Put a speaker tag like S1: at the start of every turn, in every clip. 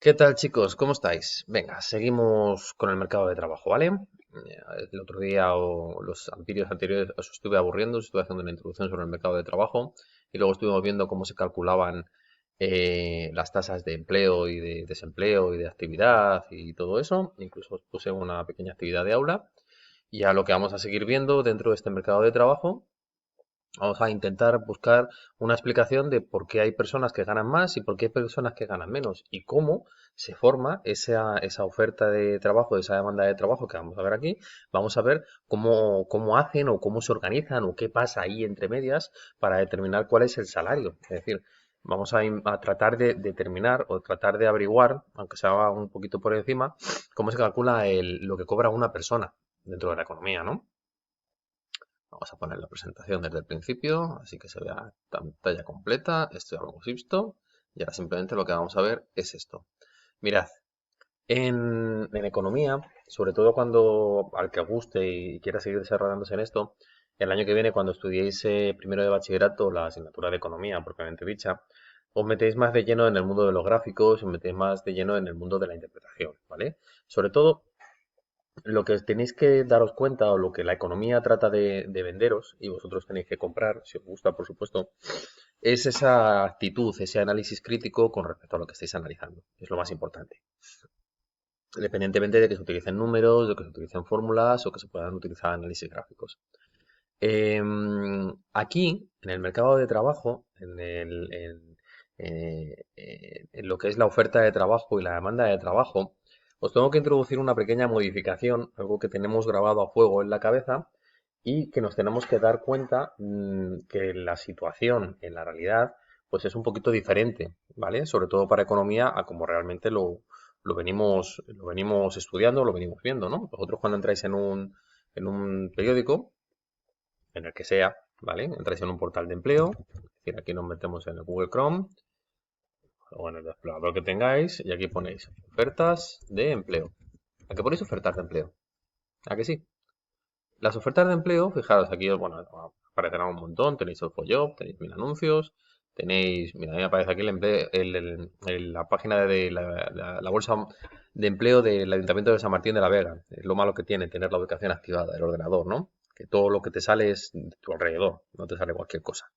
S1: ¿Qué tal, chicos? ¿Cómo estáis? Venga, seguimos con el mercado de trabajo, ¿vale? El otro día o los vídeos anteriores os estuve aburriendo, os estuve haciendo una introducción sobre el mercado de trabajo y luego estuvimos viendo cómo se calculaban las tasas de empleo y de desempleo y de actividad y todo eso. Incluso os puse una pequeña actividad de aula y a lo que vamos a seguir viendo dentro de este mercado de trabajo. Vamos a intentar buscar una explicación de por qué hay personas que ganan más y por qué hay personas que ganan menos y cómo se forma esa oferta de trabajo, esa demanda de trabajo que vamos a ver aquí. Vamos a ver cómo hacen o cómo se organizan o qué pasa ahí entre medias para determinar cuál es el salario. Es decir, vamos a tratar de determinar o tratar de averiguar, aunque sea un poquito por encima, cómo se calcula lo que cobra una persona dentro de la economía, ¿no? Vamos a poner la presentación desde el principio, así que se vea pantalla completa. Esto ya lo hemos visto. Y ahora simplemente lo que vamos a ver es esto. Mirad, en economía, sobre todo cuando al que os guste y quiera seguir desarrollándose en esto, el año que viene cuando estudiéis primero de bachillerato la asignatura de economía propiamente dicha, os metéis más de lleno en el mundo de los gráficos, os metéis más de lleno en el mundo de la interpretación, ¿vale? Sobre todo lo que tenéis que daros cuenta o lo que la economía trata de venderos y vosotros tenéis que comprar, si os gusta, por supuesto, es esa actitud, ese análisis crítico con respecto a lo que estáis analizando. Es lo más importante. Independientemente de que se utilicen números, de que se utilicen fórmulas o que se puedan utilizar análisis gráficos. Aquí, en el mercado de trabajo, en lo que es la oferta de trabajo y la demanda de trabajo, os tengo que introducir una pequeña modificación, algo que tenemos grabado a fuego en la cabeza y que nos tenemos que dar cuenta que la situación en la realidad pues es un poquito diferente, ¿vale? Sobre todo para economía a como realmente lo venimos estudiando, lo venimos viendo, ¿no? Vosotros cuando entráis en un periódico, en el que sea, ¿vale? Entráis en un portal de empleo, es decir, aquí nos metemos en el Google Chrome o en el explorador que tengáis y aquí ponéis ofertas de empleo. ¿A qué ponéis ofertas de empleo? ¿A que sí? Las ofertas de empleo, fijaros, aquí, bueno, aparecerán un montón, tenéis el Job, tenéis 1000 anuncios, tenéis, mira, a mí me aparece aquí la página de la bolsa de empleo del Ayuntamiento de San Martín de la Vega. Es lo malo que tiene tener la ubicación activada del ordenador, ¿no? Que todo lo que te sale es de tu alrededor, no te sale cualquier cosa.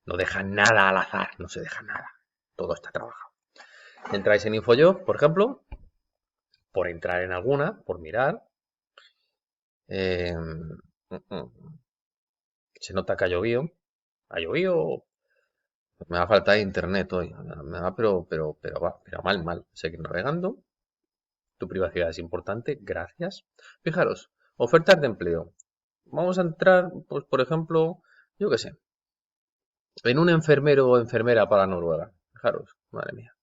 S1: No deja nada al azar, no se deja nada. Todo está trabajado. Entráis en InfoJob, por ejemplo, por entrar en alguna, por mirar. eh, mm, mm, Se nota que ha llovido. Ha llovido. Me va a faltar internet hoy. Me va, pero mal. Seguir navegando. Tu privacidad es importante. Gracias. Fijaros, ofertas de empleo. Vamos a entrar, pues, por ejemplo, yo qué sé, en un enfermero o enfermera para Noruega. Fijaros, madre mía.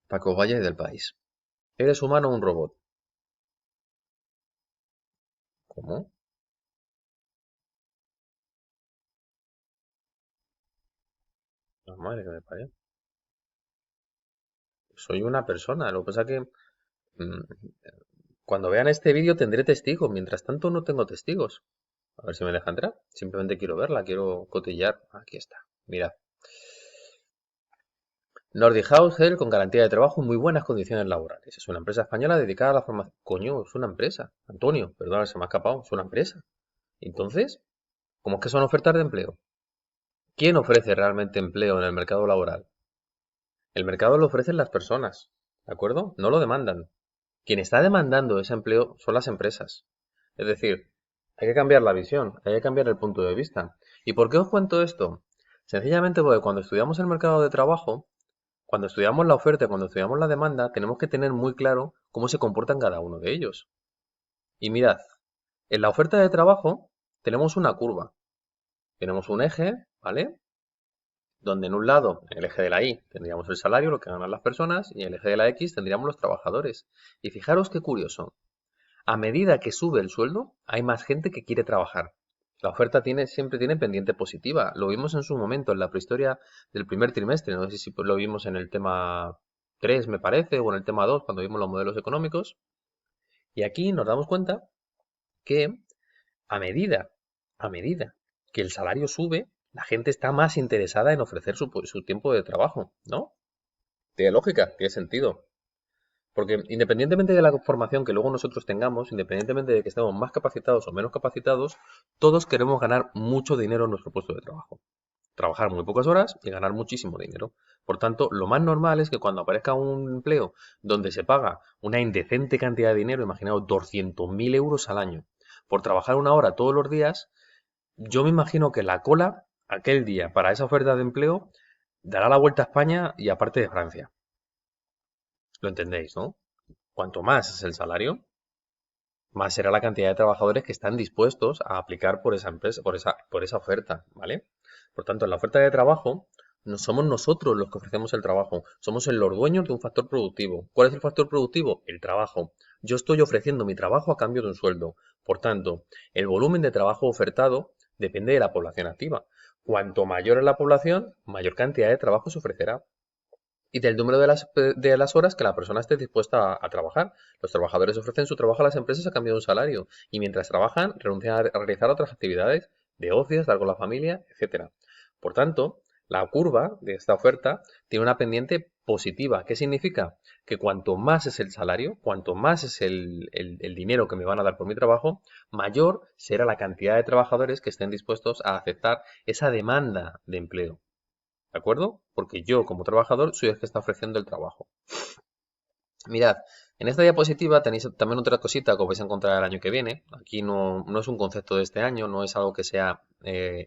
S1: Para que os vayáis del país. ¿Eres humano o un robot? ¿Cómo? La madre que me parió. Soy una persona. Lo que pasa que mm, cuando vean este vídeo tendré testigos. Mientras tanto no tengo testigos. A ver si me deja entrar. Simplemente quiero verla, quiero cotillar. Aquí está. Mirad. Nordic House Health con garantía de trabajo y muy buenas condiciones laborales. Es una empresa española dedicada a la formación. Coño, es una empresa. Antonio, perdona, se me ha escapado. Es una empresa. Entonces, ¿cómo es que son ofertas de empleo? ¿Quién ofrece realmente empleo en el mercado laboral? El mercado lo ofrecen las personas. ¿De acuerdo? No lo demandan. Quien está demandando ese empleo son las empresas. Es decir, hay que cambiar la visión, hay que cambiar el punto de vista. ¿Y por qué os cuento esto? Sencillamente porque cuando estudiamos el mercado de trabajo, cuando estudiamos la oferta, cuando estudiamos la demanda, tenemos que tener muy claro cómo se comportan cada uno de ellos. Y mirad, en la oferta de trabajo tenemos una curva, tenemos un eje, ¿vale? Donde en un lado, en el eje de la Y, tendríamos el salario, lo que ganan las personas, y en el eje de la X tendríamos los trabajadores. Y fijaros qué curioso, a medida que sube el sueldo, hay más gente que quiere trabajar. La oferta siempre tiene pendiente positiva. Lo vimos en su momento, en la prehistoria del primer trimestre. No sé si lo vimos en el tema 3, me parece, o en el tema 2, cuando vimos los modelos económicos. Y aquí nos damos cuenta que a medida, a medida que el salario sube, la gente está más interesada en ofrecer su tiempo de trabajo, ¿no? Tiene lógica, tiene sentido. Porque independientemente de la formación que luego nosotros tengamos, independientemente de que estemos más capacitados o menos capacitados, todos queremos ganar mucho dinero en nuestro puesto de trabajo. Trabajar muy pocas horas y ganar muchísimo dinero. Por tanto, lo más normal es que cuando aparezca un empleo donde se paga una indecente cantidad de dinero, imaginaos 200.000 euros al año, por trabajar una hora todos los días, yo me imagino que la cola, aquel día, para esa oferta de empleo, dará la vuelta a España y aparte de Francia. Lo entendéis, ¿no? Cuanto más es el salario, más será la cantidad de trabajadores que están dispuestos a aplicar por esa empresa, por esa oferta, ¿vale? Por tanto, en la oferta de trabajo, no somos nosotros los que ofrecemos el trabajo, somos los dueños de un factor productivo. ¿Cuál es el factor productivo? El trabajo. Yo estoy ofreciendo mi trabajo a cambio de un sueldo. Por tanto, el volumen de trabajo ofertado depende de la población activa. Cuanto mayor es la población, mayor cantidad de trabajo se ofrecerá y del número de las horas que la persona esté dispuesta a trabajar. Los trabajadores ofrecen su trabajo a las empresas a cambio de un salario y mientras trabajan renuncian a realizar otras actividades de ocio, estar con la familia, etcétera. Por tanto, la curva de esta oferta tiene una pendiente positiva. ¿Qué significa? Que cuanto más es el salario, cuanto más es el dinero que me van a dar por mi trabajo, mayor será la cantidad de trabajadores que estén dispuestos a aceptar esa demanda de empleo. ¿De acuerdo? Porque yo, como trabajador, soy el que está ofreciendo el trabajo. Mirad, en esta diapositiva tenéis también otra cosita que os vais a encontrar el año que viene. Aquí no es un concepto de este año, no es algo que sea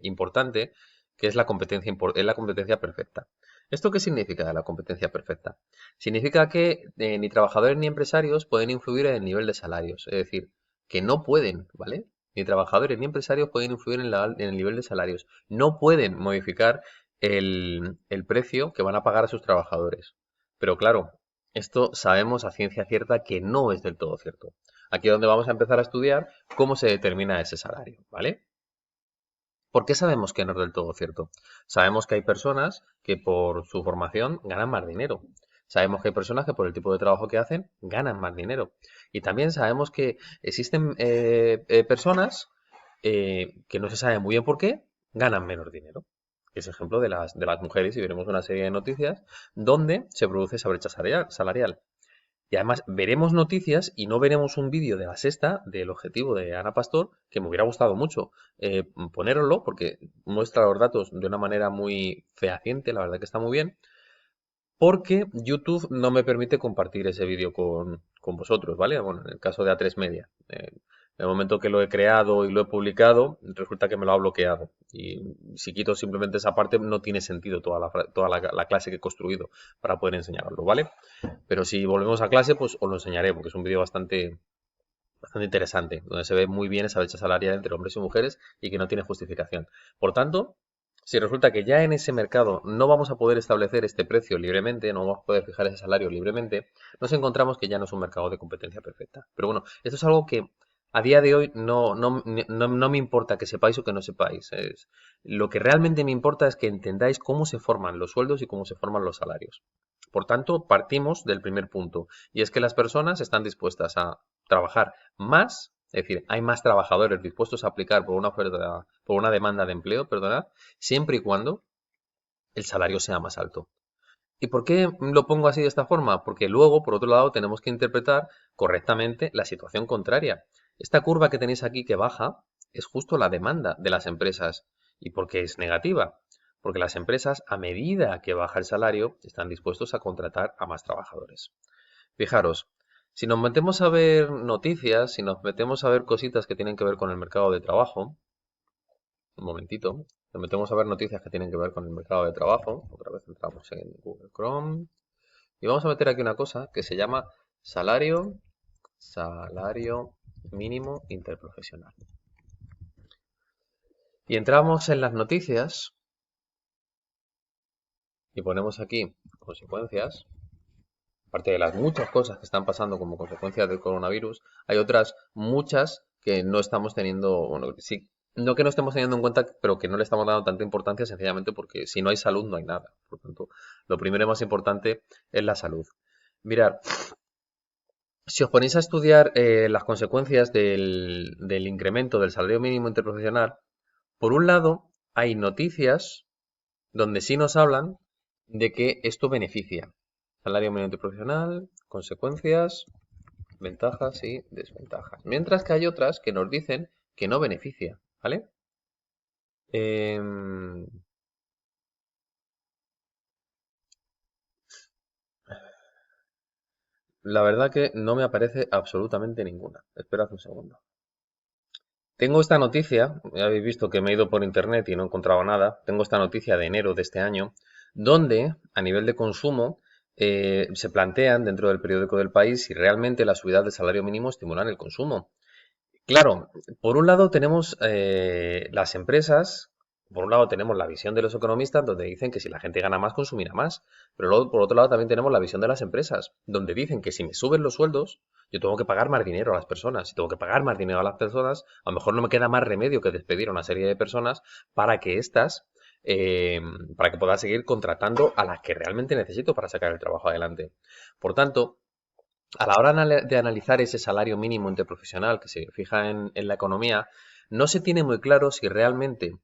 S1: importante, que es la competencia perfecta. ¿Esto qué significa de la competencia perfecta? Significa que ni trabajadores ni empresarios pueden influir en el nivel de salarios. Es decir, que no pueden, ¿vale? Ni trabajadores ni empresarios pueden influir en el nivel de salarios. No pueden modificar el precio que van a pagar a sus trabajadores. Pero claro, esto sabemos a ciencia cierta que no es del todo cierto. Aquí es donde vamos a empezar a estudiar cómo se determina ese salario, ¿vale? ¿Por qué sabemos que no es del todo cierto? Sabemos que hay personas que por su formación ganan más dinero. Sabemos que hay personas que por el tipo de trabajo que hacen ganan más dinero. Y también sabemos que existen personas que no se sabe muy bien por qué ganan menos dinero. Es ejemplo de las mujeres y veremos una serie de noticias donde se produce esa brecha salarial. Y además veremos noticias y no veremos un vídeo de la sexta del objetivo de Ana Pastor, que me hubiera gustado mucho ponéroslo porque muestra los datos de una manera muy fehaciente, la verdad que está muy bien, porque YouTube no me permite compartir ese vídeo con vosotros, ¿vale? Bueno, en el caso de A3 Media. En el momento que lo he creado y lo he publicado, resulta que me lo ha bloqueado. Y si quito simplemente esa parte, no tiene sentido toda la clase que he construido para poder enseñarlo, ¿vale? Pero si volvemos a clase, pues os lo enseñaré, porque es un vídeo bastante interesante, donde se ve muy bien esa brecha salarial entre hombres y mujeres y que no tiene justificación. Por tanto, si resulta que ya en ese mercado no vamos a poder establecer este precio libremente, no vamos a poder fijar ese salario libremente, nos encontramos que ya no es un mercado de competencia perfecta. Pero bueno, esto es algo que a día de hoy no me importa que sepáis o que no sepáis. Lo que realmente me importa es que entendáis cómo se forman los sueldos y cómo se forman los salarios. Por tanto, partimos del primer punto, y es que las personas están dispuestas a trabajar más, es decir, hay más trabajadores dispuestos a aplicar por una oferta, por una demanda de empleo, perdonad, siempre y cuando el salario sea más alto. ¿Y por qué lo pongo así de esta forma? Porque luego, por otro lado, tenemos que interpretar correctamente la situación contraria. Esta curva que tenéis aquí que baja es justo la demanda de las empresas. ¿Y por qué es negativa? Porque las empresas, a medida que baja el salario, están dispuestos a contratar a más trabajadores. Fijaros, si nos metemos a ver noticias, si nos metemos a ver cositas que tienen que ver con el mercado de trabajo, un momentito, nos metemos a ver noticias que tienen que ver con el mercado de trabajo, otra vez entramos en Google Chrome, y vamos a meter aquí una cosa que se llama salario mínimo interprofesional. Y entramos en las noticias y ponemos aquí consecuencias. Aparte de las muchas cosas que están pasando como consecuencia del coronavirus, hay otras muchas que no estamos teniendo, bueno, sí, no que no estemos teniendo en cuenta, pero que no le estamos dando tanta importancia sencillamente porque si no hay salud no hay nada. Por tanto, lo primero y más importante es la salud. Mirad, si os ponéis a estudiar las consecuencias del incremento del salario mínimo interprofesional, por un lado hay noticias donde sí nos hablan de que esto beneficia. Salario mínimo interprofesional, consecuencias, ventajas y desventajas. Mientras que hay otras que nos dicen que no beneficia, ¿vale? Em, la verdad que no me aparece absolutamente ninguna. Esperad un segundo. Tengo esta noticia, ya habéis visto que me he ido por internet y no he encontrado nada. Tengo esta noticia de enero de este año, donde a nivel de consumo se plantean dentro del periódico del país si realmente la subida del salario mínimo estimulan el consumo. Claro, por un lado tenemos las empresas, por un lado tenemos la visión de los economistas donde dicen que si la gente gana más, consumirá más, pero luego por otro lado también tenemos la visión de las empresas, donde dicen que si me suben los sueldos, yo tengo que pagar más dinero a las personas. Si tengo que pagar más dinero a las personas, a lo mejor no me queda más remedio que despedir a una serie de personas para que éstas, eh, para que pueda seguir contratando a las que realmente necesito para sacar el trabajo adelante. Por tanto, a la hora de analizar ese salario mínimo interprofesional que se fija en la economía, no se tiene muy claro si realmente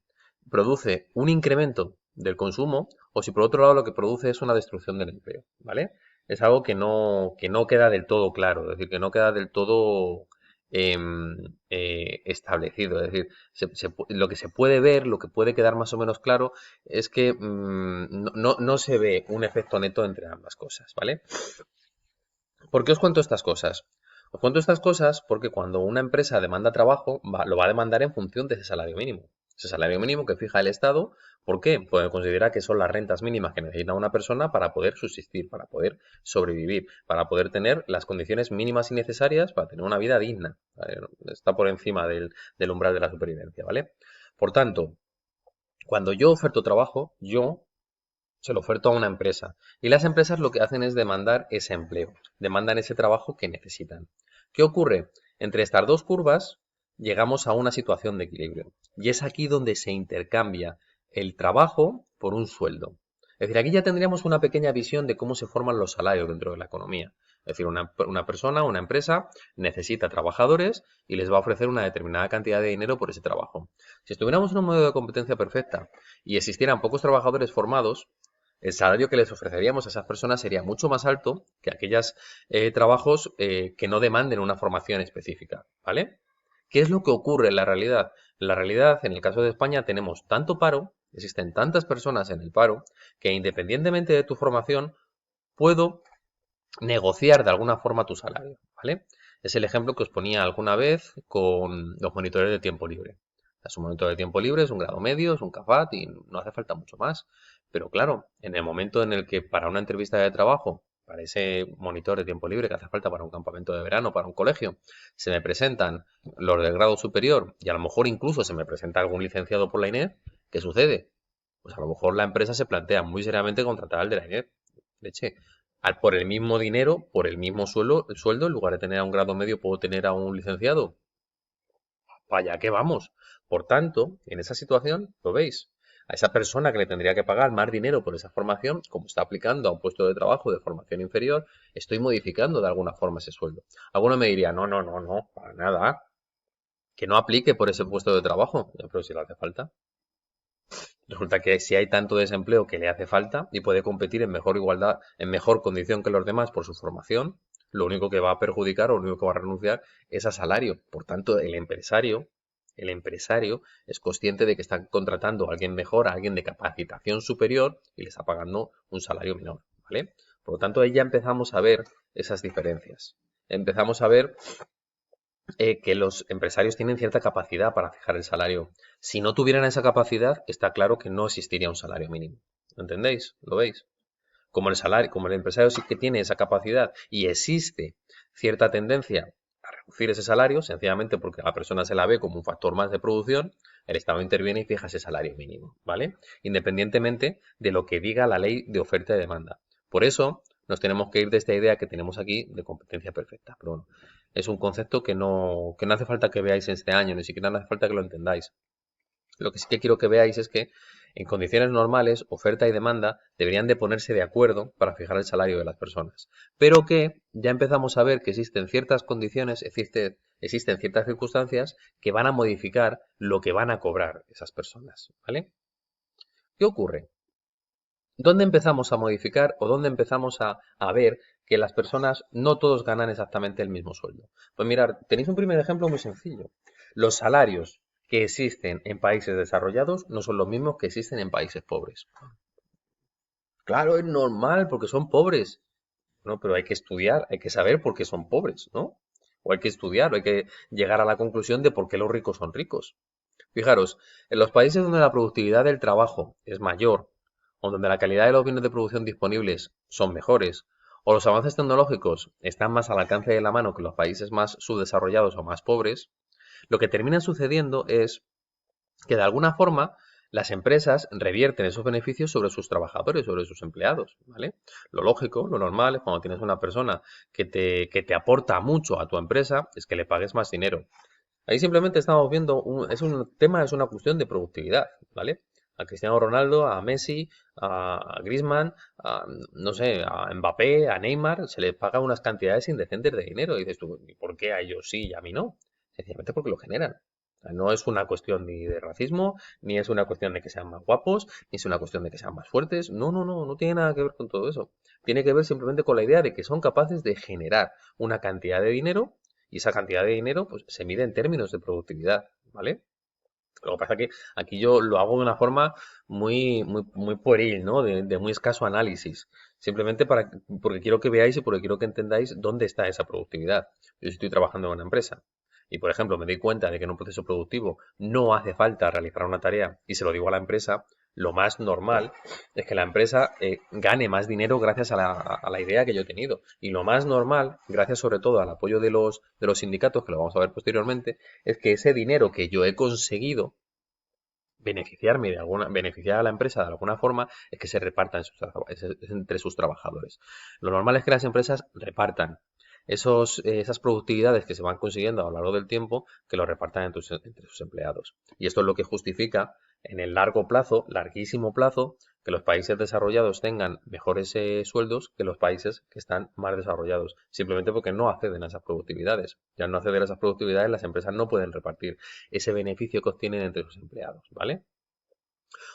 S1: produce un incremento del consumo o si por otro lado lo que produce es una destrucción del empleo, ¿vale? Es algo que no queda del todo claro, es decir, que no queda del todo establecido. Es decir, lo que se puede ver, lo que puede quedar más o menos claro, es que no se ve un efecto neto entre ambas cosas, ¿vale? ¿Por qué os cuento estas cosas? Os cuento estas cosas porque cuando una empresa demanda trabajo, lo va a demandar en función de ese salario mínimo. Ese salario mínimo que fija el Estado, ¿por qué? Pues considera que son las rentas mínimas que necesita una persona para poder subsistir, para poder sobrevivir, para poder tener las condiciones mínimas y necesarias para tener una vida digna. ¿Vale? Está por encima del umbral de la supervivencia, ¿vale? Por tanto, cuando yo oferto trabajo, yo se lo oferto a una empresa. Y las empresas lo que hacen es demandar ese empleo, demandan ese trabajo que necesitan. ¿Qué ocurre? Entre estas dos curvas llegamos a una situación de equilibrio. Y es aquí donde se intercambia el trabajo por un sueldo. Es decir, aquí ya tendríamos una pequeña visión de cómo se forman los salarios dentro de la economía. Es decir, una persona, una empresa, necesita trabajadores y les va a ofrecer una determinada cantidad de dinero por ese trabajo. Si estuviéramos en un modelo de competencia perfecta y existieran pocos trabajadores formados, el salario que les ofreceríamos a esas personas sería mucho más alto que aquellos trabajos que no demanden una formación específica, ¿vale? ¿Qué es lo que ocurre en la realidad? En la realidad, en el caso de España, tenemos tanto paro, existen tantas personas en el paro, que independientemente de tu formación, puedo negociar de alguna forma tu salario, ¿vale? Es el ejemplo que os ponía alguna vez con los monitores de tiempo libre. Es un monitor de tiempo libre, es un grado medio, es un CAFAT y no hace falta mucho más. Pero claro, en el momento en el que para una entrevista de trabajo, para ese monitor de tiempo libre que hace falta para un campamento de verano, para un colegio, se me presentan los del grado superior y a lo mejor incluso se me presenta algún licenciado por la INEF, ¿qué sucede? Pues a lo mejor la empresa se plantea muy seriamente contratar al de la INEF. Leche, por el mismo dinero, por el mismo sueldo, en lugar de tener a un grado medio, puedo tener a un licenciado. Para allá que vamos. Por tanto, en esa situación, lo veis, a esa persona que le tendría que pagar más dinero por esa formación, como está aplicando a un puesto de trabajo de formación inferior, estoy modificando de alguna forma ese sueldo. Alguno me diría, no, no, no, no, para nada, que no aplique por ese puesto de trabajo. Pero si le hace falta. Resulta que si hay tanto desempleo que le hace falta y puede competir en mejor igualdad, en mejor condición que los demás por su formación, lo único que va a perjudicar o lo único que va a renunciar es a salario. Por tanto, el empresario es consciente de que está contratando a alguien mejor, a alguien de capacitación superior y le está pagando un salario menor, ¿vale? Por lo tanto, ahí ya empezamos a ver esas diferencias. Empezamos a ver que los empresarios tienen cierta capacidad para fijar el salario. Si no tuvieran esa capacidad, está claro que no existiría un salario mínimo. ¿Entendéis? ¿Lo veis? Como el empresario sí que tiene esa capacidad y existe cierta tendencia a reducir ese salario, sencillamente porque la persona se la ve como un factor más de producción, el Estado interviene y fija ese salario mínimo, ¿vale? Independientemente de lo que diga la ley de oferta y demanda. Por eso nos tenemos que ir de esta idea que tenemos aquí de competencia perfecta. Pero bueno, es un concepto que no hace falta que veáis este año, ni siquiera no hace falta que lo entendáis. Lo que sí que quiero que veáis es que en condiciones normales, oferta y demanda deberían de ponerse de acuerdo para fijar el salario de las personas. Pero que ya empezamos a ver que existen ciertas condiciones, existen ciertas circunstancias que van a modificar lo que van a cobrar esas personas. ¿Vale? ¿Qué ocurre? ¿Dónde empezamos a modificar o dónde empezamos a ver que las personas no todos ganan exactamente el mismo sueldo? Pues mirar, tenéis un primer ejemplo muy sencillo. Los salarios que existen en países desarrollados no son los mismos que existen en países pobres. Claro, es normal porque son pobres. No, pero hay que estudiar, hay que saber por qué son pobres, ¿no? O hay que estudiar, o hay que llegar a la conclusión de por qué los ricos son ricos. Fijaros, en los países donde la productividad del trabajo es mayor, o donde la calidad de los bienes de producción disponibles son mejores, o los avances tecnológicos están más al alcance de la mano que los países más subdesarrollados o más pobres, lo que termina sucediendo es que de alguna forma las empresas revierten esos beneficios sobre sus trabajadores, sobre sus empleados, ¿vale? Lo lógico, lo normal es cuando tienes una persona que te aporta mucho a tu empresa, es que le pagues más dinero. Ahí simplemente estamos viendo, es un tema, es una cuestión de productividad, ¿vale? A Cristiano Ronaldo, a Messi, a Griezmann, a, no sé, a Mbappé, a Neymar, se les paga unas cantidades indecentes de dinero. Y dices tú, ¿y por qué a ellos sí y a mí no? Sencillamente porque lo generan. O sea, no es una cuestión ni de racismo, ni es una cuestión de que sean más guapos, ni es una cuestión de que sean más fuertes. No, no, no, no tiene nada que ver con todo eso. Tiene que ver simplemente con la idea de que son capaces de generar una cantidad de dinero y esa cantidad de dinero pues, se mide en términos de productividad, ¿vale? Lo que pasa es que aquí yo lo hago de una forma muy pueril, ¿no? De muy escaso análisis. Simplemente porque quiero que veáis y porque quiero que entendáis dónde está esa productividad. Yo estoy trabajando en una empresa y, por ejemplo, me doy cuenta de que en un proceso productivo no hace falta realizar una tarea y se lo digo a la empresa, lo más normal es que la empresa gane más dinero gracias a la idea que yo he tenido. Y lo más normal, gracias sobre todo al apoyo de los sindicatos, que lo vamos a ver posteriormente, es que ese dinero que yo he conseguido beneficiar a la empresa de alguna forma, es que se reparta entre sus trabajadores. Lo normal es que las empresas repartan esas productividades que se van consiguiendo a lo largo del tiempo, que lo repartan entre sus empleados. Y esto es lo que justifica en el largo plazo, larguísimo plazo, que los países desarrollados tengan mejores sueldos que los países que están más desarrollados, simplemente porque no acceden a esas productividades. Ya no acceder a esas productividades, las empresas no pueden repartir ese beneficio que obtienen entre sus empleados, ¿vale?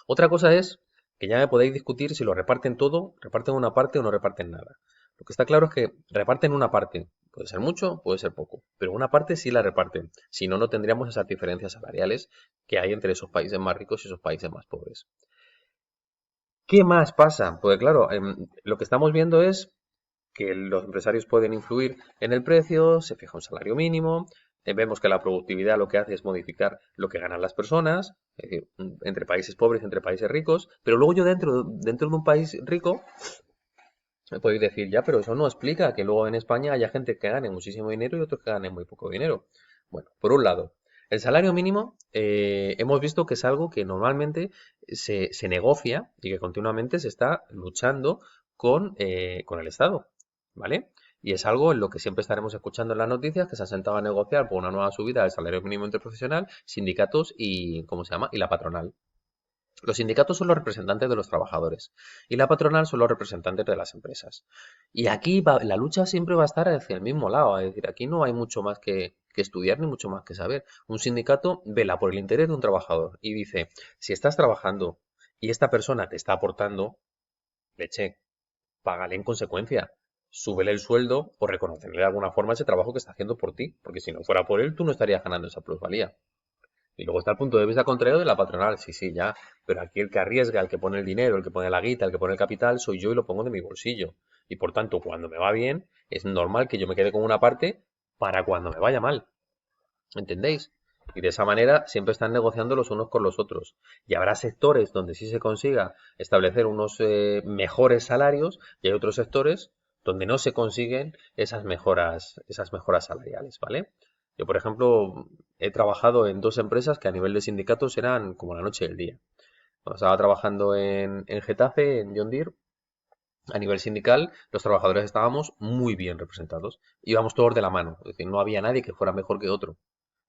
S1: Otra cosa es que ya me podéis discutir si lo reparten todo, reparten una parte o no reparten nada. Lo que está claro es que reparten una parte. Puede ser mucho, puede ser poco, pero una parte sí la reparten. Si no, no tendríamos esas diferencias salariales que hay entre esos países más ricos y esos países más pobres. ¿Qué más pasa? Pues claro, lo que estamos viendo es que los empresarios pueden influir en el precio, se fija un salario mínimo, vemos que la productividad lo que hace es modificar lo que ganan las personas, es decir, entre países pobres y entre países ricos, pero luego yo dentro de un país rico me podéis decir, ya, pero eso no explica que luego en España haya gente que gane muchísimo dinero y otros que ganen muy poco dinero. Bueno, por un lado, el salario mínimo hemos visto que es algo que normalmente se negocia y que continuamente se está luchando con el Estado, ¿vale? Y es algo en lo que siempre estaremos escuchando en las noticias que se han sentado a negociar por una nueva subida del salario mínimo interprofesional, sindicatos y, ¿cómo se llama? Y la patronal. Los sindicatos son los representantes de los trabajadores y la patronal son los representantes de las empresas. Y aquí la lucha siempre va a estar hacia el mismo lado, es decir, aquí no hay mucho más que estudiar ni mucho más que saber. Un sindicato vela por el interés de un trabajador y dice, si estás trabajando y esta persona te está aportando leche, págale en consecuencia, súbele el sueldo o reconocerle de alguna forma ese trabajo que está haciendo por ti, porque si no fuera por él, tú no estarías ganando esa plusvalía. Y luego está el punto de vista contrario de la patronal. Sí, sí, ya. Pero aquí el que arriesga, el que pone el dinero, el que pone la guita, el que pone el capital, soy yo y lo pongo de mi bolsillo. Y por tanto, cuando me va bien, es normal que yo me quede con una parte para cuando me vaya mal. ¿Entendéis? Y de esa manera siempre están negociando los unos con los otros. Y habrá sectores donde sí se consiga establecer unos mejores salarios y hay otros sectores donde no se consiguen esas mejoras salariales, ¿vale? Yo, por ejemplo, he trabajado en dos empresas que a nivel de sindicatos eran como la noche y el día. Cuando estaba trabajando en Getafe, en John Deere, a nivel sindical, los trabajadores estábamos muy bien representados. Íbamos todos de la mano, es decir, no había nadie que fuera mejor que otro.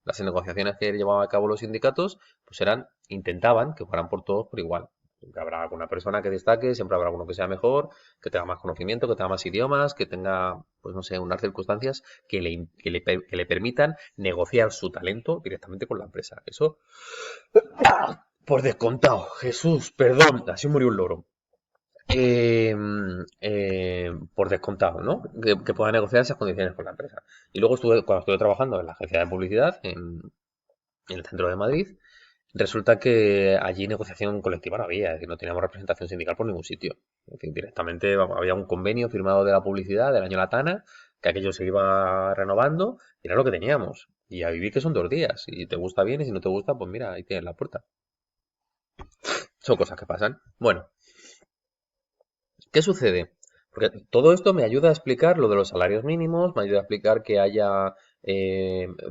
S1: Las negociaciones que llevaban a cabo los sindicatos, pues intentaban que fueran por todos por igual. Siempre habrá alguna persona que destaque, siempre habrá alguno que sea mejor, que tenga más conocimiento, que tenga más idiomas, que tenga, pues no sé, unas circunstancias que le permitan negociar su talento directamente con la empresa. Eso, por descontado. Jesús, perdón, así murió un loro. eh, por descontado, ¿no? Que pueda negociar esas condiciones con la empresa. Y luego cuando estuve trabajando en la agencia de publicidad en el centro de Madrid, resulta que allí negociación colectiva no había, es decir, no teníamos representación sindical por ningún sitio. En fin, directamente vamos, había un convenio firmado de la publicidad del año Latana, que aquello se iba renovando, y era lo que teníamos. Y a vivir que son 2 días. Si te gusta bien y si no te gusta, pues mira, ahí tienes la puerta. Son cosas que pasan. Bueno, ¿qué sucede? Porque todo esto me ayuda a explicar lo de los salarios mínimos, me ayuda a explicar que haya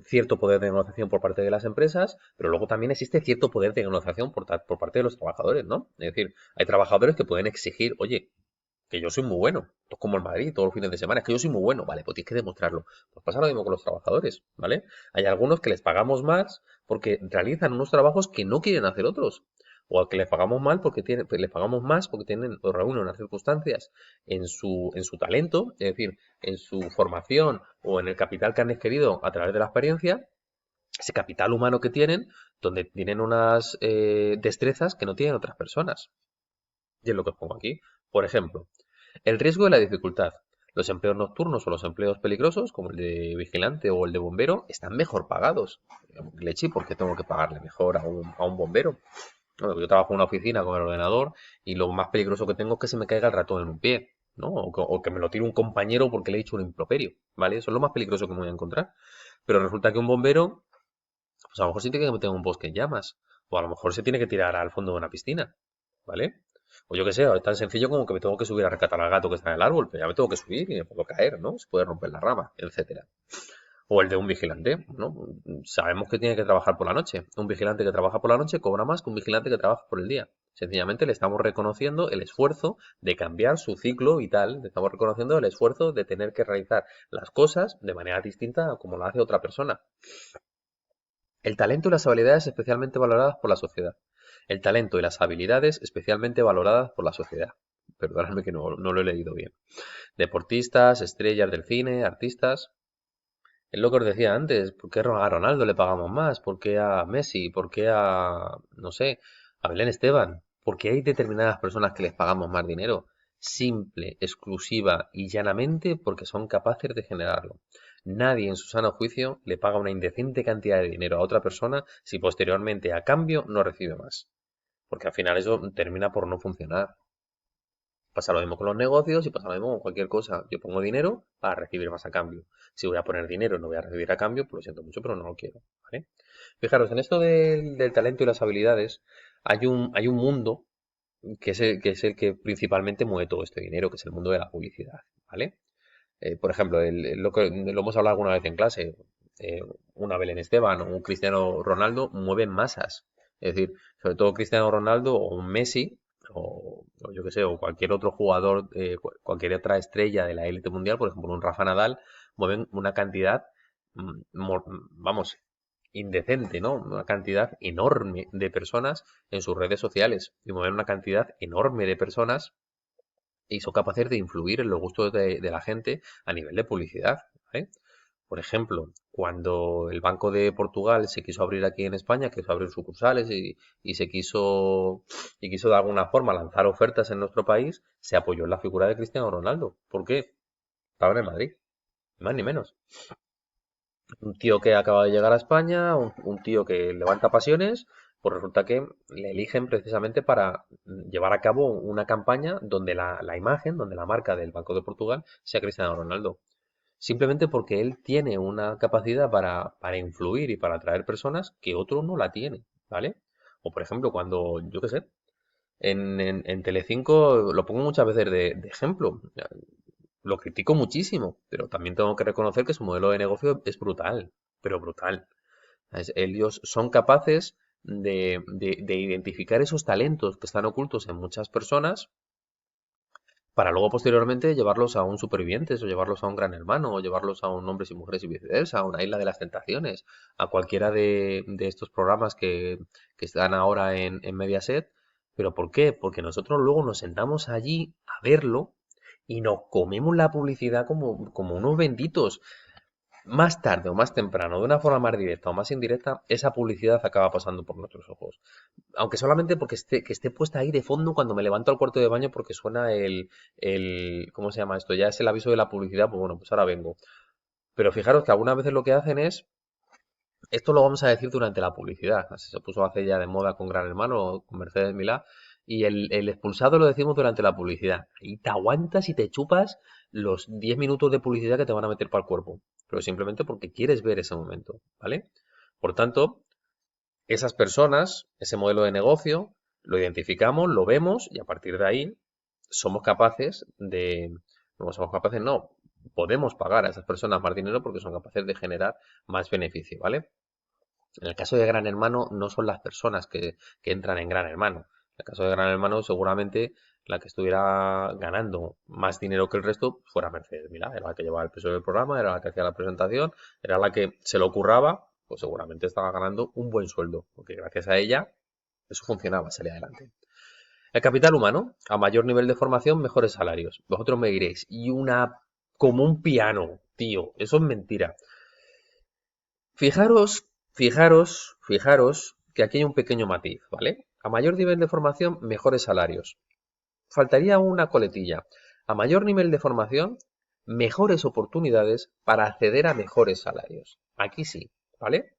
S1: cierto poder de negociación por parte de las empresas, pero luego también existe cierto poder de negociación por parte de los trabajadores, ¿no? Es decir, hay trabajadores que pueden exigir, oye, que yo soy muy bueno, esto es como el Madrid, todos los fines de semana, es que yo soy muy bueno, vale, pues tienes que demostrarlo. Pues pasa lo mismo con los trabajadores, ¿vale? Hay algunos que les pagamos más porque realizan unos trabajos que no quieren hacer otros. O al que les pagamos mal porque tienen, les pagamos más porque tienen o reúnen unas circunstancias en su talento, es decir, en su formación o en el capital que han adquirido a través de la experiencia, ese capital humano que tienen, donde tienen unas destrezas que no tienen otras personas. Y es lo que os pongo aquí. Por ejemplo, el riesgo de la dificultad. Los empleos nocturnos o los empleos peligrosos, como el de vigilante o el de bombero, están mejor pagados. Leche, ¿por qué tengo que pagarle mejor a un bombero? Bueno, yo trabajo en una oficina con el ordenador y lo más peligroso que tengo es que se me caiga el ratón en un pie, ¿no? O que me lo tire un compañero porque le he hecho un improperio, ¿vale? Eso es lo más peligroso que me voy a encontrar. Pero resulta que un bombero, pues a lo mejor sí tiene que meter en un bosque en llamas, o a lo mejor se tiene que tirar al fondo de una piscina, ¿vale? O yo qué sé, es tan sencillo como que me tengo que subir a rescatar al gato que está en el árbol, pero ya me tengo que subir y me puedo caer, ¿no? Se puede romper la rama, etcétera. O el de un vigilante, ¿no? Sabemos que tiene que trabajar por la noche. Un vigilante que trabaja por la noche cobra más que un vigilante que trabaja por el día. Sencillamente le estamos reconociendo el esfuerzo de cambiar su ciclo vital, le estamos reconociendo el esfuerzo de tener que realizar las cosas de manera distinta a como lo hace otra persona. El talento y las habilidades especialmente valoradas por la sociedad. El talento y las habilidades especialmente valoradas por la sociedad. Perdóname que no lo he leído bien. Deportistas, estrellas del cine, artistas. Es lo que os decía antes, ¿por qué a Ronaldo le pagamos más? ¿Por qué a Messi? ¿Por qué no sé, a Belén Esteban? ¿Por qué hay determinadas personas que les pagamos más dinero? Simple, exclusiva y llanamente porque son capaces de generarlo. Nadie en su sano juicio le paga una indecente cantidad de dinero a otra persona si posteriormente a cambio no recibe más. Porque al final eso termina por no funcionar. Pasa lo mismo con los negocios y pasa lo mismo con cualquier cosa. Yo pongo dinero para recibir más a cambio. Si voy a poner dinero y no voy a recibir a cambio, pues lo siento mucho, pero no lo quiero. ¿Vale? Fijaros, en esto del talento y las habilidades hay un mundo que es el que principalmente mueve todo este dinero, que es el mundo de la publicidad. ¿Vale? Por ejemplo, lo que lo hemos hablado alguna vez en clase, eh, una Belén Esteban o un Cristiano Ronaldo mueven masas. Es decir, sobre todo Cristiano Ronaldo o un Messi o yo que sé, o cualquier otro jugador, cualquier otra estrella de la élite mundial, por ejemplo, un Rafa Nadal, mueven una cantidad, vamos, indecente, ¿no? Una cantidad enorme de personas en sus redes sociales y mueven una cantidad enorme de personas y son capaces de influir en los gustos de la gente a nivel de publicidad, ¿vale? Por ejemplo, cuando el Banco de Portugal se quiso abrir aquí en España, quiso abrir sucursales y quiso de alguna forma lanzar ofertas en nuestro país, se apoyó en la figura de Cristiano Ronaldo. ¿Por qué? Estaba en el Madrid, ni más ni menos. Un tío que acaba de llegar a España, un tío que levanta pasiones, pues resulta que le eligen precisamente para llevar a cabo una campaña donde la imagen, donde la marca del Banco de Portugal sea Cristiano Ronaldo. Simplemente porque él tiene una capacidad para influir y para atraer personas que otro no la tiene, ¿vale? O por ejemplo, cuando, yo qué sé, en Telecinco lo pongo muchas veces de ejemplo. Lo critico muchísimo, pero también tengo que reconocer que su modelo de negocio es brutal, pero brutal. Ellos son capaces de identificar esos talentos que están ocultos en muchas personas para luego posteriormente llevarlos a un Supervivientes o llevarlos a un Gran Hermano o llevarlos a un Hombres y Mujeres y viceversa, a una Isla de las Tentaciones, a cualquiera de estos programas que están ahora en Mediaset. ¿Pero por qué? Porque nosotros luego nos sentamos allí a verlo y nos comemos la publicidad como unos benditos. más tarde o más temprano, de una forma más directa o más indirecta, esa publicidad acaba pasando por nuestros ojos. Aunque solamente porque que esté puesta ahí de fondo cuando me levanto al cuarto de baño porque suena ¿cómo se llama esto? Ya es el aviso de la publicidad, pues bueno, pues ahora vengo. Pero fijaros que algunas veces lo que hacen es, esto lo vamos a decir durante la publicidad, así se puso hace ya de moda con Gran Hermano, con Mercedes Milá, y el expulsado lo decimos durante la publicidad. Y te aguantas y te chupas los 10 minutos de publicidad que te van a meter para el cuerpo, pero simplemente porque quieres ver ese momento, ¿vale? Por tanto, esas personas, ese modelo de negocio, lo identificamos, lo vemos y a partir de ahí somos capaces de, no somos capaces, no, podemos pagar a esas personas más dinero porque son capaces de generar más beneficio, ¿vale? En el caso de Gran Hermano no son las personas que entran en Gran Hermano. En el caso de Gran Hermano seguramente la que estuviera ganando más dinero que el resto fuera Mercedes Milá, era la que llevaba el peso del programa, era la que hacía la presentación, era la que se lo curraba, pues seguramente estaba ganando un buen sueldo, porque gracias a ella eso funcionaba, salía adelante. El capital humano, a mayor nivel de formación, mejores salarios. Vosotros me diréis, y una como un piano, tío, eso es mentira. Fijaros que aquí hay un pequeño matiz, ¿vale? A mayor nivel de formación, mejores salarios. Faltaría una coletilla. A mayor nivel de formación, mejores oportunidades para acceder a mejores salarios. Aquí sí, ¿vale?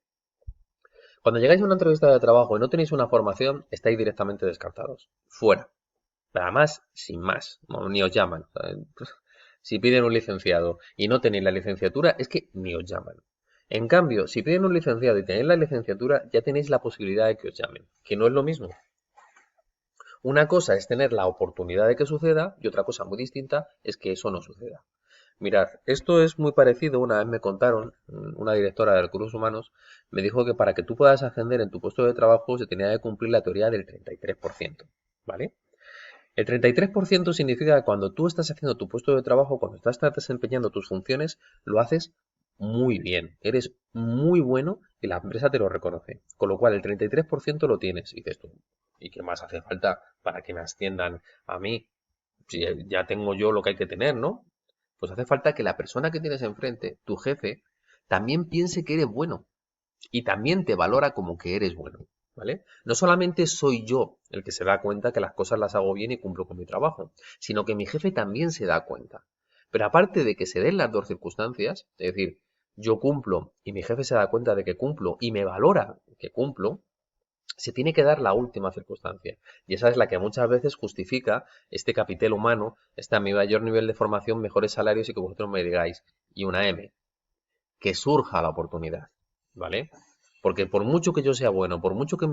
S1: Cuando llegáis a una entrevista de trabajo y no tenéis una formación, estáis directamente descartados. Fuera. Pero además, sin más, no, ni os llaman. Si piden un licenciado y no tenéis la licenciatura, es que ni os llaman. En cambio, si piden un licenciado y tenéis la licenciatura, ya tenéis la posibilidad de que os llamen, que no es lo mismo. Una cosa es tener la oportunidad de que suceda y otra cosa muy distinta es que eso no suceda. Mirad, esto es muy parecido, una vez me contaron, una directora de recursos humanos me dijo que para que tú puedas ascender en tu puesto de trabajo se tenía que cumplir la teoría del 33%, ¿vale? El 33% significa que cuando tú estás haciendo tu puesto de trabajo, cuando estás desempeñando tus funciones, lo haces muy bien. Eres muy bueno y la empresa te lo reconoce. Con lo cual, el 33% lo tienes. Y dices tú, ¿y qué más hace falta para que me asciendan a mí? Si ya tengo yo lo que hay que tener, ¿no? Pues hace falta que la persona que tienes enfrente, tu jefe, también piense que eres bueno y también te valora como que eres bueno, ¿vale? No solamente soy yo el que se da cuenta que las cosas las hago bien y cumplo con mi trabajo, sino que mi jefe también se da cuenta. Pero aparte de que se den las dos circunstancias, es decir, yo cumplo y mi jefe se da cuenta de que cumplo y me valora que cumplo, se tiene que dar la última circunstancia. Y esa es la que muchas veces justifica este capital humano, este mayor nivel de formación, mejores salarios y que vosotros me digáis, y una M, que surja la oportunidad, ¿vale? Porque por mucho que yo sea bueno, por mucho que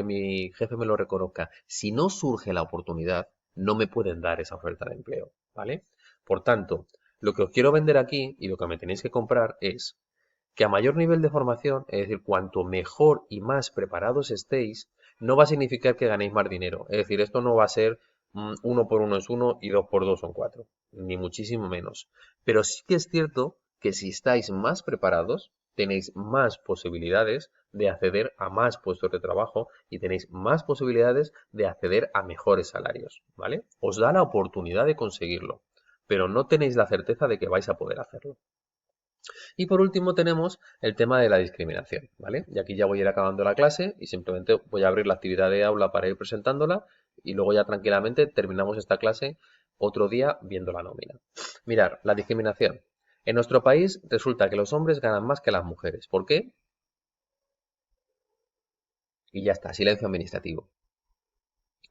S1: mi jefe me lo reconozca, si no surge la oportunidad, no me pueden dar esa oferta de empleo, ¿vale? Por tanto, lo que os quiero vender aquí y lo que me tenéis que comprar es que a mayor nivel de formación, es decir, cuanto mejor y más preparados estéis, no va a significar que ganéis más dinero. Es decir, esto no va a ser uno por uno es uno y dos por dos son cuatro, ni muchísimo menos. Pero sí que es cierto que si estáis más preparados, tenéis más posibilidades de acceder a más puestos de trabajo y tenéis más posibilidades de acceder a mejores salarios, ¿vale? Os da la oportunidad de conseguirlo, pero no tenéis la certeza de que vais a poder hacerlo. Y por último tenemos el tema de la discriminación, ¿vale? Y aquí ya voy a ir acabando la clase y simplemente voy a abrir la actividad de aula para ir presentándola y luego ya tranquilamente terminamos esta clase otro día viendo la nómina. Mirar, la discriminación. En nuestro país resulta que los hombres ganan más que las mujeres. ¿Por qué? Y ya está, silencio administrativo.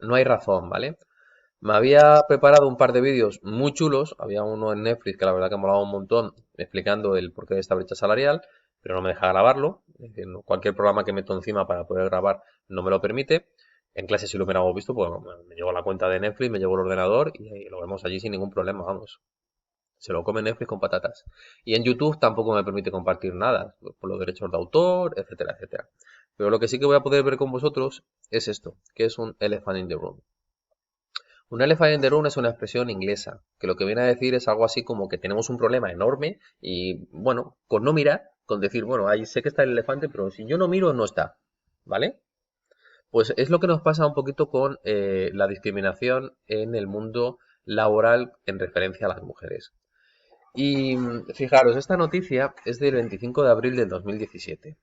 S1: No hay razón, ¿vale? Me había preparado un par de vídeos muy chulos. Había uno en Netflix que la verdad que molaba un montón explicando el porqué de esta brecha salarial, pero no me deja grabarlo. Es decir, cualquier programa que meto encima para poder grabar no me lo permite. En clase si lo hubiéramos visto, pues me llevo la cuenta de Netflix, me llevo el ordenador y lo vemos allí sin ningún problema, vamos. Se lo come Netflix con patatas. Y en YouTube tampoco me permite compartir nada, por los derechos de autor, etcétera, etcétera. Pero lo que sí que voy a poder ver con vosotros es esto, que es un elephant in the room. Un elephant in the room es una expresión inglesa, que lo que viene a decir es algo así como que tenemos un problema enorme y, bueno, con no mirar, con decir, bueno, ahí sé que está el elefante, pero si yo no miro, no está, ¿vale? Pues es lo que nos pasa un poquito con la discriminación en el mundo laboral en referencia a las mujeres. Y fijaros, esta noticia es del 25 de abril del 2017.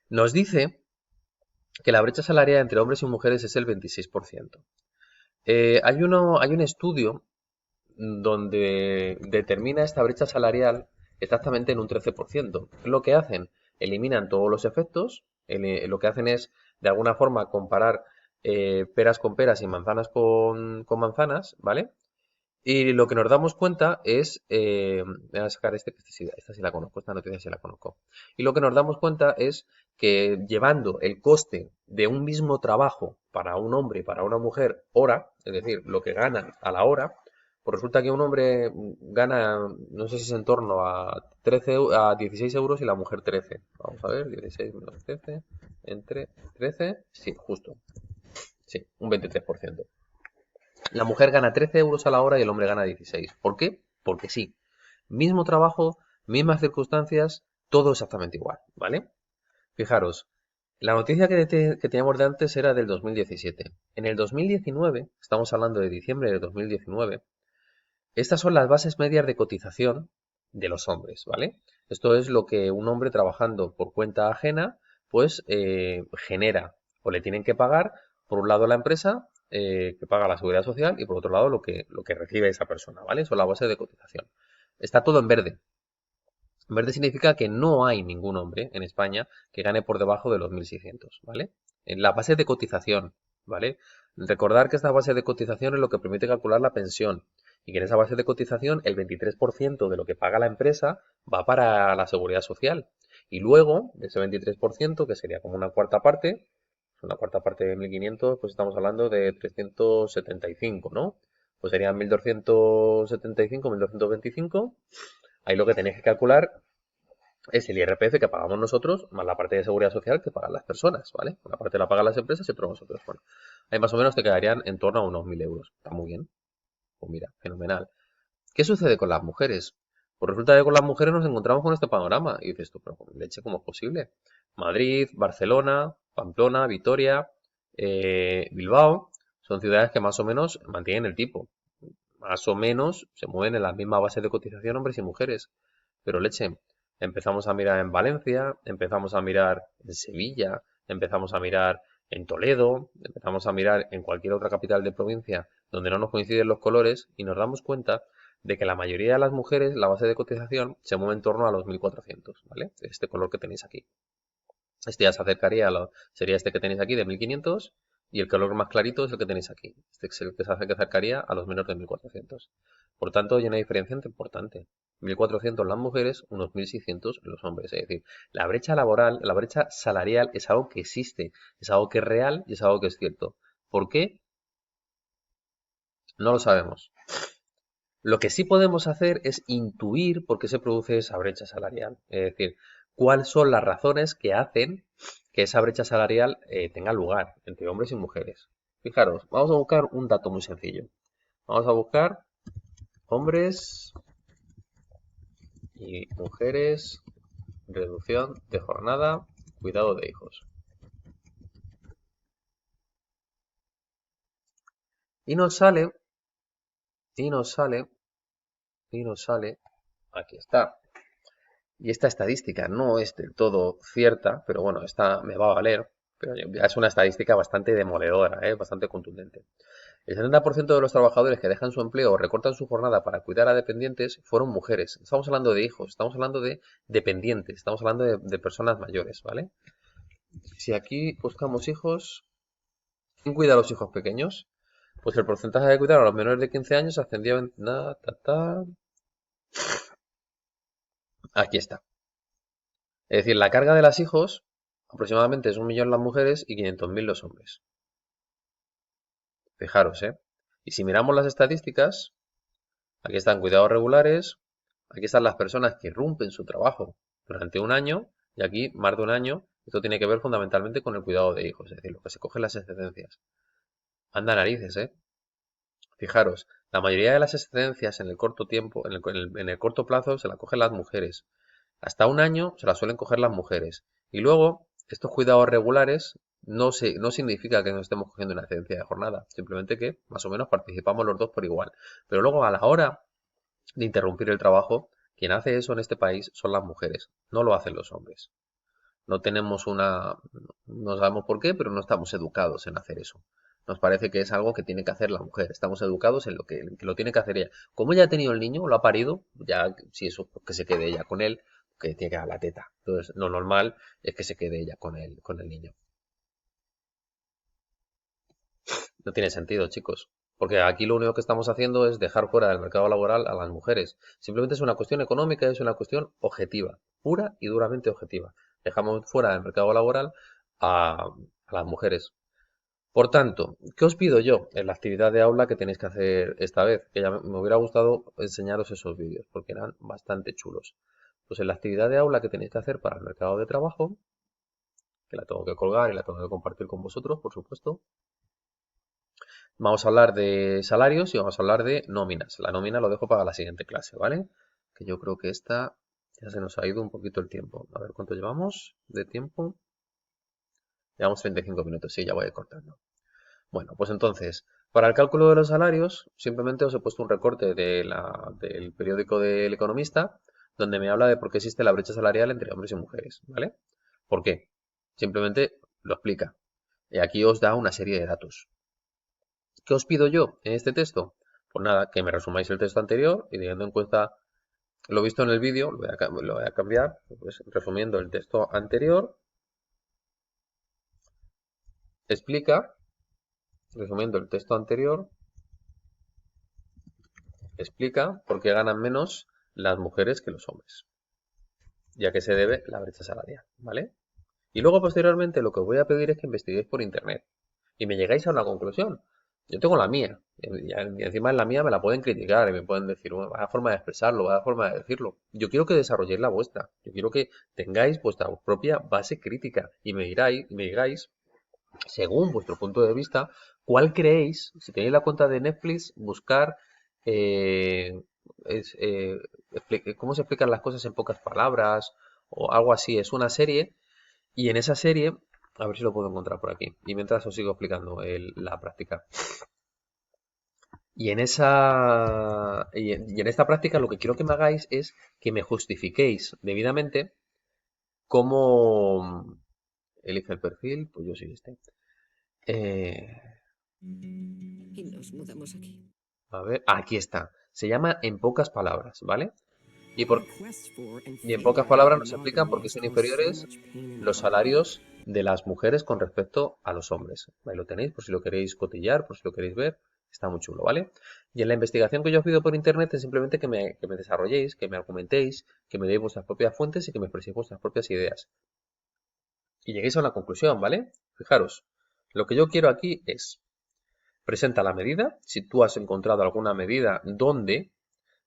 S1: Nos dice que la brecha salarial entre hombres y mujeres es el 26%. Hay un estudio donde determina esta brecha salarial exactamente en un 13%. ¿Qué es lo que hacen? Eliminan todos los efectos, lo que hacen es, de alguna forma, comparar peras con peras y manzanas con manzanas, ¿vale? Y lo que nos damos cuenta es, voy a sacar esta sí la conozco, esta noticia sí la conozco. Y lo que nos damos cuenta es que llevando el coste de un mismo trabajo para un hombre y para una mujer hora, es decir, lo que ganan a la hora, pues resulta que un hombre gana, no sé si es en torno a 16 euros y la mujer 13. Vamos a ver, 16 menos 13, entre 13, sí, justo, sí, un 23%. La mujer gana 13 euros a la hora y el hombre gana 16. ¿Por qué? Porque sí. Mismo trabajo, mismas circunstancias, todo exactamente igual, ¿vale? Fijaros, la noticia que teníamos de antes era del 2017. En el 2019, estamos hablando de diciembre de 2019, estas son las bases medias de cotización de los hombres, ¿vale? Esto es lo que un hombre trabajando por cuenta ajena, pues genera o le tienen que pagar, por un lado la empresa, que paga la seguridad social, y por otro lado lo que recibe esa persona, ¿vale? Son las bases de cotización. Está todo en verde. En verde significa que no hay ningún hombre en España que gane por debajo de los 1.600, ¿vale? En la base de cotización, ¿vale? Recordar que esta base de cotización es lo que permite calcular la pensión y que en esa base de cotización el 23% de lo que paga la empresa va para la seguridad social. Y luego, de ese 23%, que sería como una cuarta parte de 1.500, pues estamos hablando de 375, ¿no? Pues serían 1.275, 1.225. Ahí lo que tenéis que calcular es el IRPF que pagamos nosotros más la parte de seguridad social que pagan las personas, ¿vale? Una parte la pagan las empresas y otra nosotros. Bueno, ahí más o menos te quedarían en torno a unos 1.000 euros. Está muy bien. Pues mira, fenomenal. ¿Qué sucede con las mujeres? Pues resulta que con las mujeres nos encontramos con este panorama. Y dices tú, pero con leche, ¿cómo es posible? Madrid, Barcelona, Pamplona, Vitoria, Bilbao, son ciudades que más o menos mantienen el tipo. Más o menos se mueven en la misma base de cotización hombres y mujeres. Pero leche, empezamos a mirar en Valencia, empezamos a mirar en Sevilla, empezamos a mirar en Toledo, empezamos a mirar en cualquier otra capital de provincia donde no nos coinciden los colores y nos damos cuenta de que la mayoría de las mujeres, la base de cotización, se mueve en torno a los 1.400, ¿vale? Este color que tenéis aquí. Este ya se acercaría sería este que tenéis aquí de 1.500 y el color más clarito es el que tenéis aquí. Este es el que se acercaría a los menos de 1.400. Por tanto, hay una diferencia importante. 1.400 las mujeres, unos 1.600 los hombres. Es decir, la brecha laboral, la brecha salarial es algo que existe, es algo que es real y es algo que es cierto. ¿Por qué? No lo sabemos. Lo que sí podemos hacer es intuir por qué se produce esa brecha salarial. Es decir, cuáles son las razones que hacen que esa brecha salarial tenga lugar entre hombres y mujeres. Fijaros, vamos a buscar un dato muy sencillo. Vamos a buscar hombres y mujeres, reducción de jornada, cuidado de hijos. Y nos sale, y nos sale, y nos sale, aquí está. Y esta estadística no es del todo cierta, pero bueno, esta me va a valer. Pero ya es una estadística bastante demoledora, bastante contundente. El 70% de los trabajadores que dejan su empleo o recortan su jornada para cuidar a dependientes fueron mujeres. Estamos hablando de hijos, estamos hablando de dependientes, estamos hablando de personas mayores, ¿vale? Si aquí buscamos hijos, ¿quién cuida a los hijos pequeños? Pues el porcentaje de cuidar a los menores de 15 años ascendía Aquí está. Es decir, la carga de los hijos aproximadamente es 1.000.000 las mujeres y 500.000 los hombres. Fijaros, ¿eh? Y si miramos las estadísticas, aquí están cuidados regulares, aquí están las personas que irrumpen su trabajo durante un año, y aquí más de un año. Esto tiene que ver fundamentalmente con el cuidado de hijos, es decir, lo que se cogen las excedencias. Anda narices, ¿eh? Fijaros, la mayoría de las excedencias en el corto tiempo, en el corto plazo, se la cogen las mujeres. Hasta un año se la suelen coger las mujeres. Y luego, estos cuidados regulares no significa que nos estemos cogiendo una excedencia de jornada, simplemente que más o menos participamos los dos por igual. Pero luego, a la hora de interrumpir el trabajo, quien hace eso en este país son las mujeres, no lo hacen los hombres. No tenemos no sabemos por qué, pero no estamos educados en hacer eso. Nos parece que es algo que tiene que hacer la mujer. Estamos educados en que lo tiene que hacer ella. Como ella ha tenido el niño, lo ha parido, ya si eso, pues que se quede ella con él, que tiene que dar la teta. Entonces, lo normal es que se quede ella con el niño. No tiene sentido, chicos. Porque aquí lo único que estamos haciendo es dejar fuera del mercado laboral a las mujeres. Simplemente es una cuestión económica, es una cuestión objetiva, pura y duramente objetiva. Dejamos fuera del mercado laboral a las mujeres. Por tanto, ¿qué os pido yo en la actividad de aula que tenéis que hacer esta vez? Que ya me hubiera gustado enseñaros esos vídeos, porque eran bastante chulos. Pues en la actividad de aula que tenéis que hacer para el mercado de trabajo, que la tengo que colgar y la tengo que compartir con vosotros, por supuesto, vamos a hablar de salarios y vamos a hablar de nóminas. La nómina lo dejo para la siguiente clase, ¿vale? Que yo creo que esta ya se nos ha ido un poquito el tiempo. A ver cuánto llevamos de tiempo. Llevamos 35 minutos, sí, ya voy cortando. Bueno, pues entonces, para el cálculo de los salarios, simplemente os he puesto un recorte del periódico del Economista, donde me habla de por qué existe la brecha salarial entre hombres y mujeres, ¿vale? ¿Por qué? Simplemente lo explica. Y aquí os da una serie de datos. ¿Qué os pido yo en este texto? Pues nada, que me resumáis el texto anterior y teniendo en cuenta lo visto en el vídeo, lo voy a cambiar, pues resumiendo el texto anterior, explica, resumiendo el texto anterior, explica por qué ganan menos las mujeres que los hombres, ya que se debe la brecha salarial, ¿vale? Y luego posteriormente lo que os voy a pedir es que investiguéis por internet y me llegáis a una conclusión. Yo tengo la mía, y encima en la mía me la pueden criticar y me pueden decir, bueno, vaya forma de expresarlo, vaya forma de decirlo. Yo quiero que desarrolléis la vuestra, yo quiero que tengáis vuestra propia base crítica y me digáis, según vuestro punto de vista, cuál creéis, si tenéis la cuenta de Netflix, buscar eh, cómo se explican las cosas en pocas palabras o algo así. Es una serie y en esa serie, a ver si lo puedo encontrar por aquí. Y mientras os sigo explicando la práctica. Y en esta práctica lo que quiero que me hagáis es que me justifiquéis debidamente cómo elige el perfil, pues yo soy este.
S2: Y nos mudamos aquí.
S1: A ver, aquí está. Se llama En pocas palabras, ¿vale? Y, por, y en pocas palabras nos explican por qué son inferiores los salarios de las mujeres con respecto a los hombres. Ahí lo tenéis, por si lo queréis cotillar, por si lo queréis ver. Está muy chulo, ¿vale? Y en la investigación que yo os pido por internet es simplemente que me desarrolléis, que me argumentéis, que me deis vuestras propias fuentes y que me expreséis vuestras propias ideas. Y lleguéis a una conclusión, ¿vale? Fijaros, lo que yo quiero aquí es, presenta la medida, si tú has encontrado alguna medida donde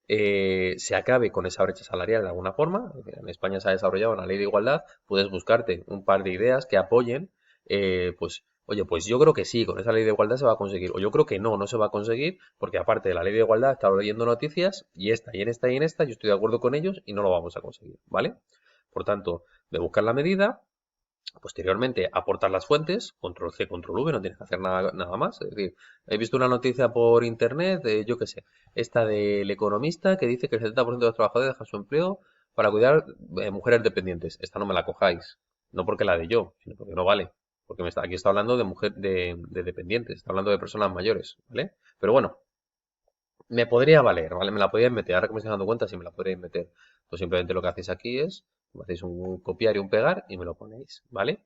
S1: se acabe con esa brecha salarial de alguna forma. En España se ha desarrollado una ley de igualdad, puedes buscarte un par de ideas que apoyen, pues, oye, pues yo creo que sí, con esa ley de igualdad se va a conseguir, o yo creo que no, no se va a conseguir, porque aparte de la ley de igualdad, he estado leyendo noticias, y esta, y en esta, y en esta, yo estoy de acuerdo con ellos, y no lo vamos a conseguir, ¿vale? Por tanto, de buscar la medida, posteriormente aportar las fuentes, control C, control V, no tienes que hacer nada más. Es decir, he visto una noticia por internet, yo qué sé, esta del Economista que dice que el 70% de los trabajadores dejan su empleo para cuidar mujeres dependientes. Esta no me la cojáis, no porque la de yo, sino porque no vale. Porque aquí está hablando de mujer de dependientes, está hablando de personas mayores, ¿vale? Pero bueno, me podría valer, ¿vale? Me la podríais meter. Ahora que me estoy dando cuenta, si me la podríais meter. Pues simplemente lo que hacéis aquí es, me hacéis un copiar y un pegar y me lo ponéis, ¿vale?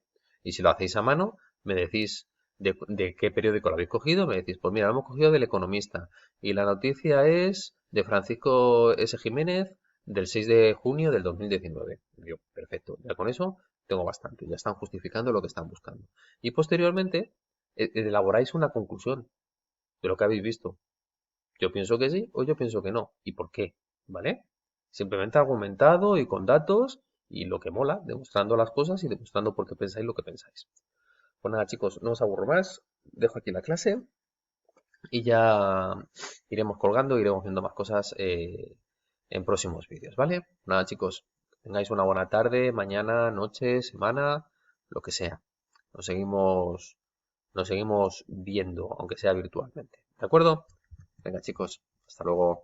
S1: Y si lo hacéis a mano, me decís de qué periódico lo habéis cogido. Me decís, pues mira, lo hemos cogido del Economista. Y la noticia es de Francisco S. Jiménez del 6 de junio del 2019. Digo, perfecto. Ya con eso tengo bastante. Ya están justificando lo que están buscando. Y posteriormente, elaboráis una conclusión de lo que habéis visto. Yo pienso que sí o yo pienso que no. ¿Y por qué? ¿Vale? Simplemente argumentado y con datos y lo que mola, demostrando las cosas y demostrando por qué pensáis lo que pensáis. Pues nada, chicos, no os aburro más. Dejo aquí la clase y ya iremos colgando, iremos viendo más cosas en próximos vídeos, ¿vale? Nada, chicos, que tengáis una buena tarde, mañana, noche, semana, lo que sea. Nos seguimos, nos seguimos viendo, aunque sea virtualmente. ¿De acuerdo? Venga, chicos, hasta luego.